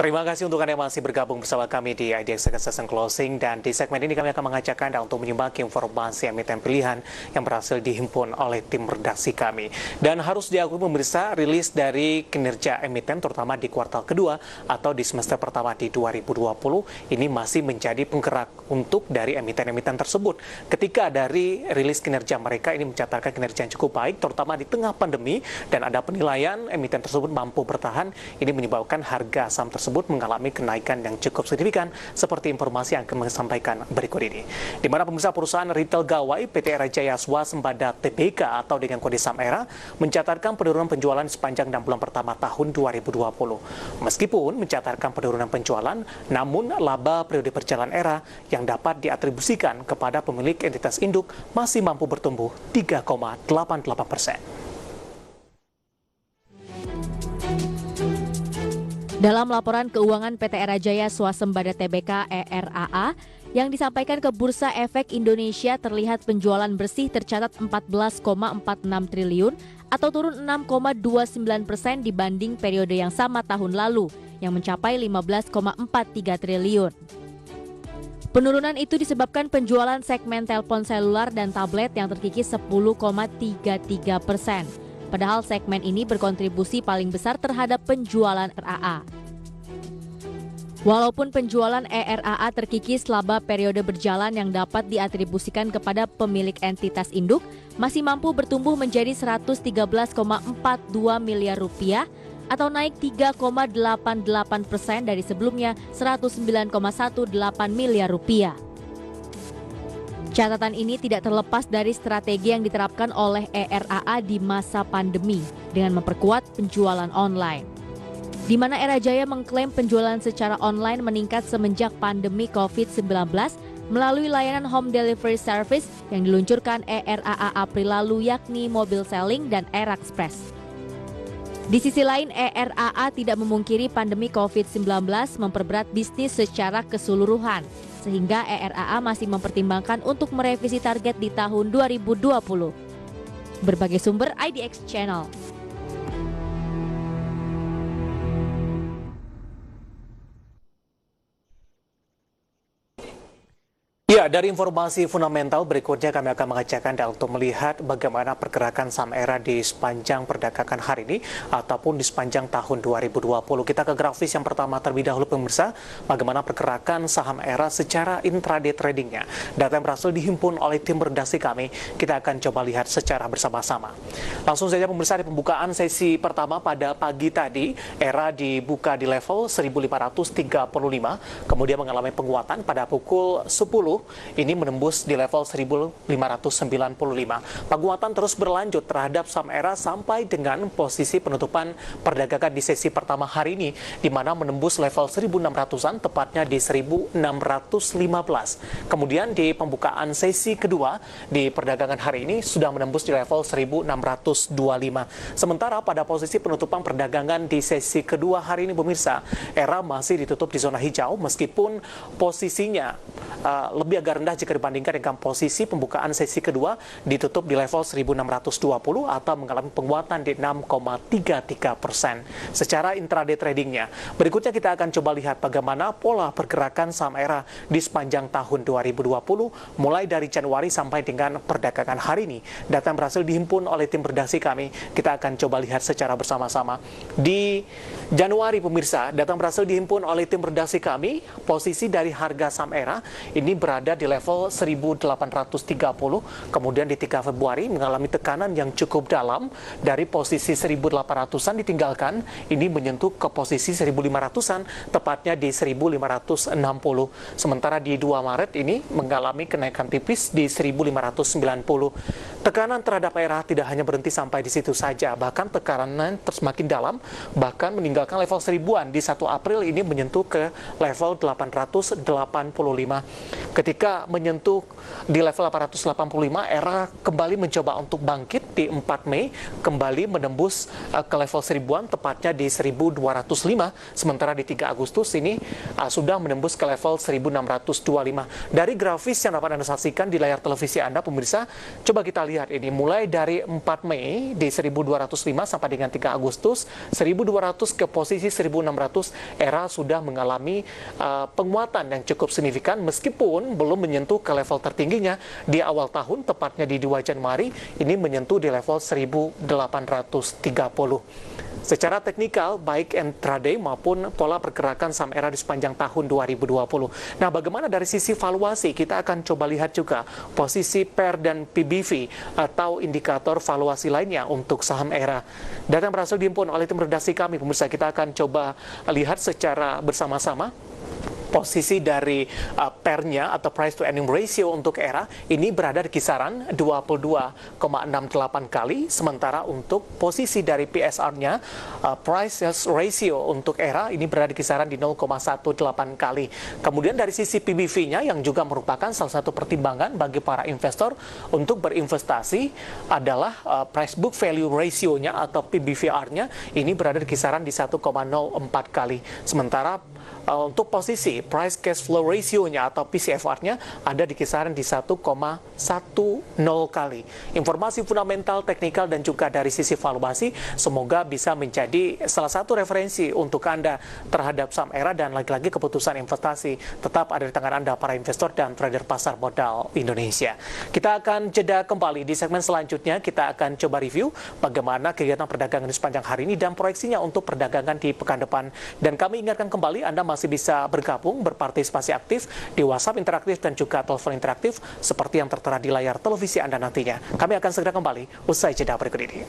Terima kasih untuk Anda yang masih bergabung bersama kami di IDX Session Closing, dan di segmen ini kami akan mengajak Anda untuk menyimak informasi emiten pilihan yang berhasil dihimpun oleh tim redaksi kami. Dan harus diakui pemirsa, rilis dari kinerja emiten terutama di kuartal kedua atau di semester pertama di 2020 ini masih menjadi penggerak untuk dari emiten-emiten tersebut. Ketika dari rilis kinerja mereka ini mencatatkan kinerja yang cukup baik terutama di tengah pandemi, dan ada penilaian emiten tersebut mampu bertahan, ini menyebabkan harga saham tersebut mengalami kenaikan yang cukup signifikan seperti informasi yang akan kami sampaikan berikut ini. Di mana pemirsa, perusahaan retail gawai PT Era Jaya Swasembada Tbk atau dengan kode saham ERA mencatatkan penurunan penjualan sepanjang 6 bulan pertama tahun 2020. Meskipun mencatatkan penurunan penjualan, namun laba periode berjalan ERA yang dapat diatribusikan kepada pemilik entitas induk masih mampu bertumbuh 3,88%. Dalam laporan keuangan PT Era Jaya Swasembada Tbk (ERAA) yang disampaikan ke Bursa Efek Indonesia, terlihat penjualan bersih tercatat 14,46 triliun atau turun 6,29% dibanding periode yang sama tahun lalu yang mencapai 15,43 triliun. Penurunan itu disebabkan penjualan segmen telepon seluler dan tablet yang terkikis 10,33%. Padahal segmen ini berkontribusi paling besar terhadap penjualan RAA. Walaupun penjualan ERAA terkikis, laba periode berjalan yang dapat diatribusikan kepada pemilik entitas induk masih mampu bertumbuh menjadi 113,42 miliar rupiah atau naik 3,88% dari sebelumnya 109,18 miliar rupiah. Catatan ini tidak terlepas dari strategi yang diterapkan oleh ERAA di masa pandemi dengan memperkuat penjualan online. Di mana Era Jaya mengklaim penjualan secara online meningkat semenjak pandemi COVID-19 melalui layanan home delivery service yang diluncurkan ERAA April lalu, yakni Mobile Selling dan Era Express. Di sisi lain, ERAA tidak memungkiri pandemi COVID-19 memperberat bisnis secara keseluruhan, sehingga ERAA masih mempertimbangkan untuk merevisi target di tahun 2020. Berbagai sumber IDX Channel. Ya, dari informasi fundamental berikutnya kami akan mengajak Anda untuk melihat bagaimana pergerakan saham ERA di sepanjang perdagangan hari ini ataupun di sepanjang tahun 2020. Kita ke grafis yang pertama terlebih dahulu pemirsa, bagaimana pergerakan saham ERA secara intraday tradingnya. Data yang berhasil dihimpun oleh tim redaksi kami, kita akan coba lihat secara bersama-sama. Langsung saja pemirsa, di pembukaan sesi pertama pada pagi tadi, ERA dibuka di level 1535, kemudian mengalami penguatan pada pukul 10. Ini menembus di level 1595. Penguatan terus berlanjut terhadap saham ERA sampai dengan posisi penutupan perdagangan di sesi pertama hari ini, di mana menembus level 1600-an, tepatnya di 1615. Kemudian di pembukaan sesi kedua di perdagangan hari ini sudah menembus di level 1625. Sementara pada posisi penutupan perdagangan di sesi kedua hari ini pemirsa, ERA masih ditutup di zona hijau meskipun posisinya lebih agak rendah jika dibandingkan dengan posisi pembukaan sesi kedua ditutup di level 1620 atau mengalami penguatan di 6,33% secara intraday tradingnya. Berikutnya kita akan coba lihat bagaimana pola pergerakan saham ERA di sepanjang tahun 2020 mulai dari Januari sampai dengan perdagangan hari ini. Data yang berhasil dihimpun oleh tim redaksi kami, kita akan coba lihat secara bersama-sama. Di Januari pemirsa, data yang berhasil dihimpun oleh tim redaksi kami, posisi dari harga saham ERA ini berada di level 1830, kemudian di 3 Februari mengalami tekanan yang cukup dalam dari posisi 1800-an ditinggalkan, ini menyentuh ke posisi 1500-an, tepatnya di 1560. Sementara di 2 Maret ini mengalami kenaikan tipis di 1590. Tekanan terhadap ERA tidak hanya berhenti sampai di situ saja, bahkan tekanan terus makin dalam, bahkan meninggalkan level 1000-an. Di 1 April ini menyentuh ke level 885. Ketika menyentuh di level 885, ERA kembali mencoba untuk bangkit di 4 Mei, kembali menembus ke level 1000-an, tepatnya di 1205. Sementara di 3 Agustus ini sudah menembus ke level 1625. Dari grafis yang dapat Anda saksikan di layar televisi Anda, pemirsa, coba kita lihat lihat ini mulai dari 4 Mei di 1205 sampai dengan 3 Agustus 1200 ke posisi 1600, ERA sudah mengalami penguatan yang cukup signifikan meskipun belum menyentuh ke level tertingginya di awal tahun, tepatnya di 2 Januari ini menyentuh di level 1830. Secara teknikal, baik intraday maupun pola pergerakan saham ERA di sepanjang tahun 2020. Nah, bagaimana dari sisi valuasi? Kita akan coba lihat juga posisi PER dan PBV atau indikator valuasi lainnya untuk saham ERA. Data yang berhasil dihimpun oleh tim redaksi kami, pemirsa, kita akan coba lihat secara bersama-sama. Posisi dari PER-nya atau price to earning ratio untuk ERA ini berada di kisaran 22,68 kali, sementara untuk posisi dari PSR-nya price sales ratio untuk ERA ini berada di kisaran di 0,18 kali. Kemudian dari sisi PBV-nya yang juga merupakan salah satu pertimbangan bagi para investor untuk berinvestasi adalah price book value ratio-nya atau PBVR-nya ini berada di kisaran di 1,04 kali. Sementara untuk posisi price cash flow ratio-nya atau PCFR-nya ada di kisaran di 1,10 kali. Informasi fundamental, teknikal, dan juga dari sisi valuasi semoga bisa menjadi salah satu referensi untuk Anda terhadap saham ERA, dan lagi-lagi keputusan investasi tetap ada di tangan Anda para investor dan trader pasar modal Indonesia. Kita akan jeda kembali di segmen selanjutnya. Kita akan coba review bagaimana kegiatan perdagangan di sepanjang hari ini dan proyeksinya untuk perdagangan di pekan depan. Dan kami ingatkan kembali Anda masih bisa bergabung, berpartisipasi aktif di WhatsApp interaktif dan juga telepon interaktif seperti yang tertera di layar televisi Anda nantinya. Kami akan segera kembali usai jeda berikut ini.